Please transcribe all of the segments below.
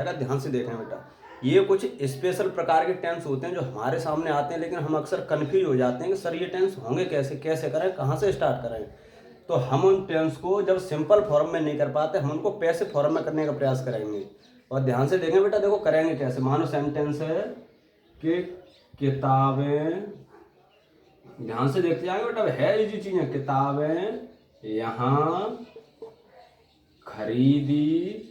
अगर ध्यान से देखें बेटा, ये कुछ स्पेशल प्रकार के टेंस होते हैं जो हमारे सामने आते हैं, लेकिन हम अक्सर कन्फ्यूज हो जाते हैं कि सर ये टेंस होंगे कैसे, कैसे करें, कहाँ से स्टार्ट करें। तो हम उन टेंस को जब सिंपल फॉर्म में नहीं कर पाते, हम उनको पैसिव फॉर्म में करने का प्रयास करेंगे। और ध्यान से देखें बेटा, देखो करेंगे कैसे। मानो सेंटेंस है कि किताबें, ध्यान से देखते जाएंगे बेटा, है इजी चीज है। किताबें यहाँ खरीदी,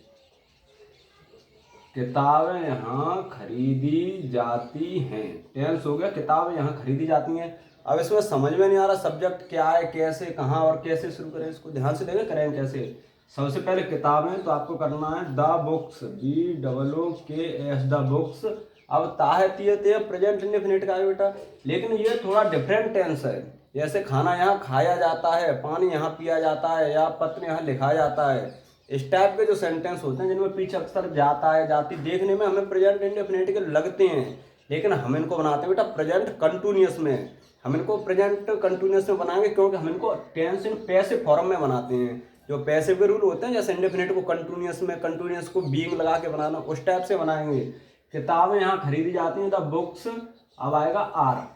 किताबें यहाँ खरीदी जाती हैं। टेंस हो गया, किताबें यहाँ खरीदी जाती हैं। अब इसमें समझ में नहीं आ रहा सब्जेक्ट क्या है, कैसे, कहाँ और कैसे शुरू करें इसको। ध्यान से देखें करें कैसे। सबसे पहले किताबें, तो आपको करना है the books, BOOKS, the books. अब ताहतीयते प्रेजेंट इंडेफिनिट का है बेटा, लेकिन ये थोड़ा डिफरेंट टेंस है। जैसे खाना यहाँ खाया जाता है, पानी यहाँ पिया जाता है, या पत्र यहाँ लिखा जाता है। इस टाइप के जो सेंटेंस होते हैं जिनमें पीछे अक्सर जाता है, जाती, देखने में हमें प्रेजेंट इंडेफिनिट के लगते हैं, लेकिन हम इनको बनाते हैं बेटा प्रेजेंट कंटिन्यूअस में। हम इनको प्रेजेंट कंटिन्यूअस में बनाएंगे क्योंकि हम इनको टेंस इन पैसिव फॉर्म में बनाते हैं। जो पैसिव के रूल होते हैं, जैसे इंडेफिनिट को कंटिन्यूअस में, कंटिन्यूअस को बीइंग लगा के बनाना, उस टाइप से बनाएंगे। किताबें यहाँ खरीदी जाती हैं, द बुक्स। अब आएगा आर।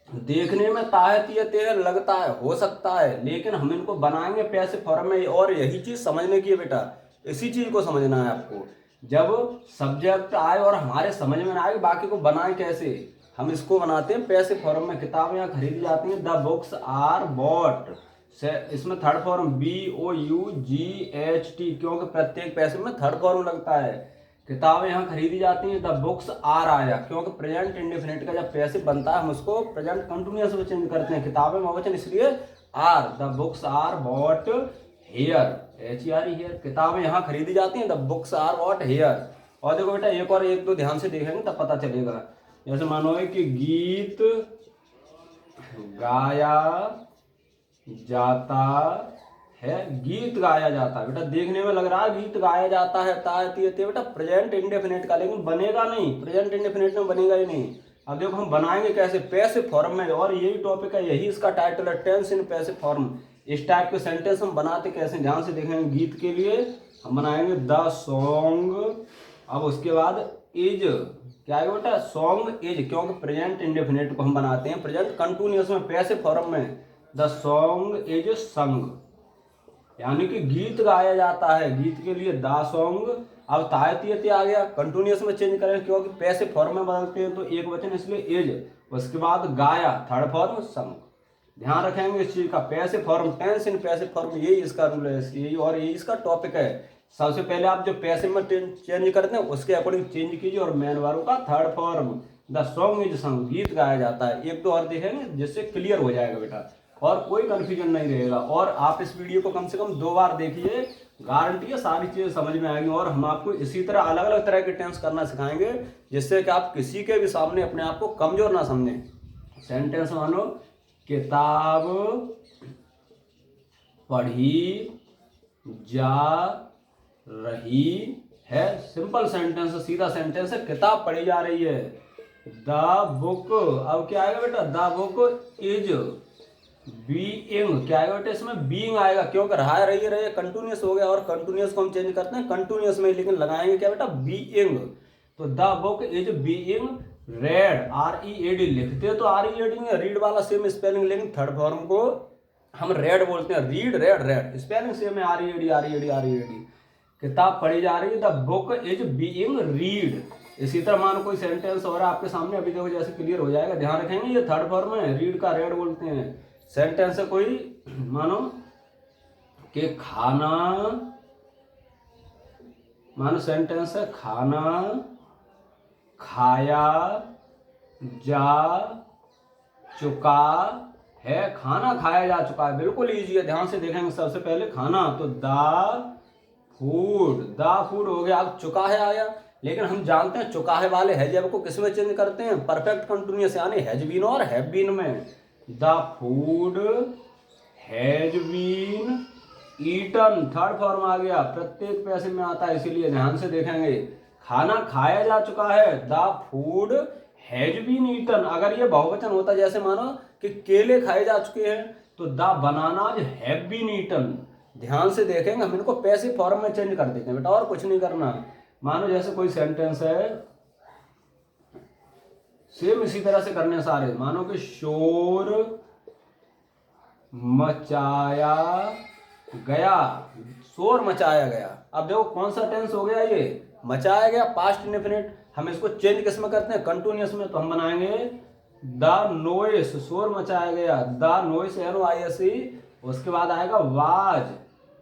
देखने में ताहतीयते लगता है, हो सकता है, लेकिन हम इनको बनाएंगे पैसिव फॉर्म में। और यही चीज समझने की है बेटा, इसी चीज को समझना है आपको। जब सब्जेक्ट आए और हमारे समझ में ना आए बाकी को बनाए कैसे, हम इसको बनाते हैं पैसिव फॉर्म में। किताबें यहाँ खरीदी जाती हैं, द बुक्स आर बॉट। इसमें थर्ड फॉर्म BOUGHT, क्योंकि प्रत्येक पैसिव में थर्ड फॉर्म लगता है। किताबें यहाँ खरीदी जाती हैं, द बुक्स आर आया, क्योंकि प्रेजेंट इंडेफिनिट का जब पैसिव बनता है हम उसको प्रेजेंट कंटिन्यूअस में चेंज करते हैं। किताबें बहुवचन इसलिए are, the books are bought here, HERE here. किताबें यहाँ खरीदी जाती हैं, the books are bought here. और देखो बेटा एक और एक दो ध्यान से देखेंगे तब पता चलेगा। जैसे मानो है कि गीत गाया जाता है, गीत गाया जाता है। बेटा देखने में लग रहा है गीत गाया जाता है, ताहतीयते बेटा प्रेजेंट इंडेफिनिट का, लेकिन बनेगा नहीं, प्रेजेंट इंडेफिनिट में बनेगा ही नहीं। अब देखो हम बनाएंगे कैसे, पैसिव फॉर्म में। और यही टॉपिक है, यही इसका टाइटल है, टेंस इन पैसिव फॉर्म। इस टाइप के सेंटेंस हम बनाते कैसे, ध्यान से देखेंगे। गीत के लिए हम बनाएंगे द सॉन्ग। अब उसके बाद इज, क्या है बेटा, सॉन्ग इज, क्योंकि प्रेजेंट इंडेफिनिट को हम बनाते हैं प्रेजेंट कंटिन्यूअस में, पैसिव फॉर्म में। द सॉन्ग इज संग, यानी कि गीत गाया जाता है। गीत के लिए द सॉन्ग। अब ताहतीयते आ गया, कंटिन्यूअस में चेंज करें क्योंकि पैसिव फॉर्म में बदलते हैं, तो एक वचन इसलिए इज। उसके बाद गाया, थर्ड फॉर्म संग। ध्यान रखेंगे इस चीज का, passive form, tense in passive form, यही इसका रूल है, यही और यही इसका टॉपिक है। सबसे पहले आप जो पैसिव में चेंज करते हैं उसके अकॉर्डिंग चेंज कीजिए, और मेन वर्ब का third form, the song is संग, गीत गाया जाता है। एक दो और देखेंगे जिससे क्लियर हो जाएगा बेटा, और कोई कंफ्यूजन नहीं रहेगा। और आप इस वीडियो को कम से कम 2 बार देखिए, गारंटी है सारी चीजें समझ में आएंगी। और हम आपको इसी तरह अलग अलग तरह के टेंस करना सिखाएंगे, जिससे कि आप किसी के भी सामने अपने आप को कमजोर ना समझें। सेंटेंस मानो, किताब पढ़ी जा रही है। सिंपल सेंटेंस है, सीधा सेंटेंस है, किताब पढ़ी जा रही है। द बुक, अब क्या आएगा बेटा, द बुक इज बीइंग, क्या आएगा बेटा इसमें, बीइंग आएगा, क्योंकि रहा रही कंटिन्यूअस हो गया, और कंटिन्यूअस को हम चेंज करते हैं कंटिन्यूअस में, लेकिन लगाएंगे क्या बेटा, बीइंग। तो the book is being red, READ लिखते तो READ में, रीड वाला सेम स्पेलिंग, लेकिन थर्ड फॉर्म को हम रेड बोलते हैं, read red red, spelling same है, READ। किताब पढ़ी जा रही है, the book is being read. इसी तरह मानो कोई सेंटेंस और आपके सामने, अभी देखो जैसे क्लियर हो जाएगा। ध्यान रखेंगे ये थर्ड फॉर्म है, रीड का रेड बोलते हैं। सेंटेंस है कोई, मानो कि खाना, मानो सेंटेंस है खाना खाया जा चुका है, खाना खाया जा चुका है, बिल्कुल इजी है। ध्यान से देखेंगे, सबसे पहले खाना, तो द फूड हो गया। अब चुका है आया, लेकिन हम जानते हैं चुका है वाले हैज को किस में चेंज करते हैं, परफेक्ट कंटिन्यूअस, यानी हैज बीन और हैव बीन में। The food has been eaten, third form आ गया, प्रत्येक पैसे में आता है, इसीलिए ध्यान से देखेंगे। खाना खाया जा चुका है, the food has been eaten. अगर ये बहुवचन होता, जैसे मानो कि केले खाए जा चुके हैं, तो the bananas have been eaten. ध्यान से देखेंगे, हम इनको पैसिव फॉर्म में चेंज कर देते हैं बेटा, और कुछ नहीं करना। मानो जैसे कोई सेंटेंस है, सेम इसी तरह से करने सारे। मानो कि शोर मचाया गया, शोर मचाया गया। अब देखो कौन सा टेंस हो गया ये, मचाया गया, पास्ट इंडेफिनिट। हम इसको चेंज किस में करते हैं, कंटिन्यूअस में। तो हम बनाएंगे द नोइस, शोर मचाया गया, द नोइस NOISE, उसके बाद आएगा वाज,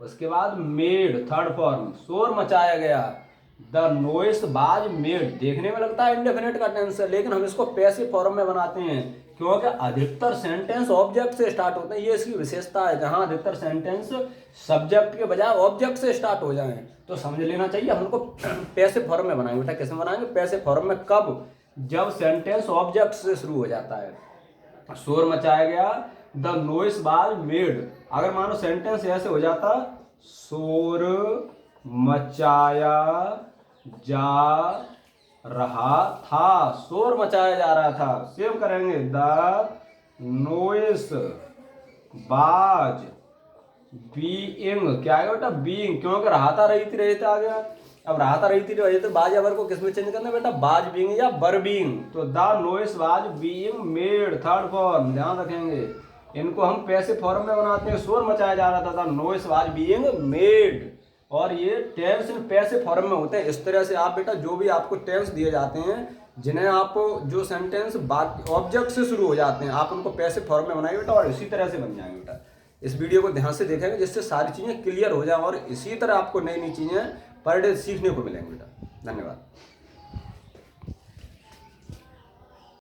उसके बाद मेड, थर्ड फॉर्म, शोर मचाया गया, द नोइस वाज मेड। देखने में लगता है इंडेफिनिट का टेंस है, लेकिन हम इसको पैसिव फॉर्म में बनाते हैं, क्योंकि अधिकतर सेंटेंस ऑब्जेक्ट से स्टार्ट होते हैं। ये इसकी विशेषता है, जहां अधिकतर सेंटेंस सब्जेक्ट के बजाय ऑब्जेक्ट से स्टार्ट हो जाएं। तो समझ लेना चाहिए हम उनको पैसिव फॉर्म में बनाएंगे। बेटा किस में बनाएंगे, पैसिव फॉर्म में। कब, जब सेंटेंस ऑब्जेक्ट से शुरू हो जाता है। शोर मचाया गया, द नोइस वाज मेड। अगर मानो सेंटेंस ऐसे हो जाता, शोर मचाया जा रहा था, शोर मचाया जा रहा था। सेम करेंगे, द नोइस वाज बीइंग, क्या आएगा बेटा, बीइंग, क्योंकि रहा था रही थी आ गया। अब रहा था रही थी बाज अवर को किस में चेंज करना है बेटा, बाज बीइंग या बर बीइंग। तो the noise was being made, third form, ध्यान रखेंगे। इनको हम पैसिव फॉर्म में बनाते हैं, शोर मचाया जा रहा था, the noise was being made. और ये टेंस इन पैसिव फॉर्म में होते हैं। इस तरह से आप बेटा जो भी आपको टेंस दिए जाते हैं, जिन्हें आप जो सेंटेंस ऑब्जेक्ट से शुरू हो जाते हैं, आप उनको पैसिव फॉर्म में बनाइए बेटा, और इसी तरह से बन जाएंगे बेटा। इस वीडियो को ध्यान से देखेंगे, जिससे सारी चीज़ें क्लियर हो जाए, और इसी तरह आपको नई नई चीज़ें पर डे सीखने को मिलेंगी बेटा। धन्यवाद।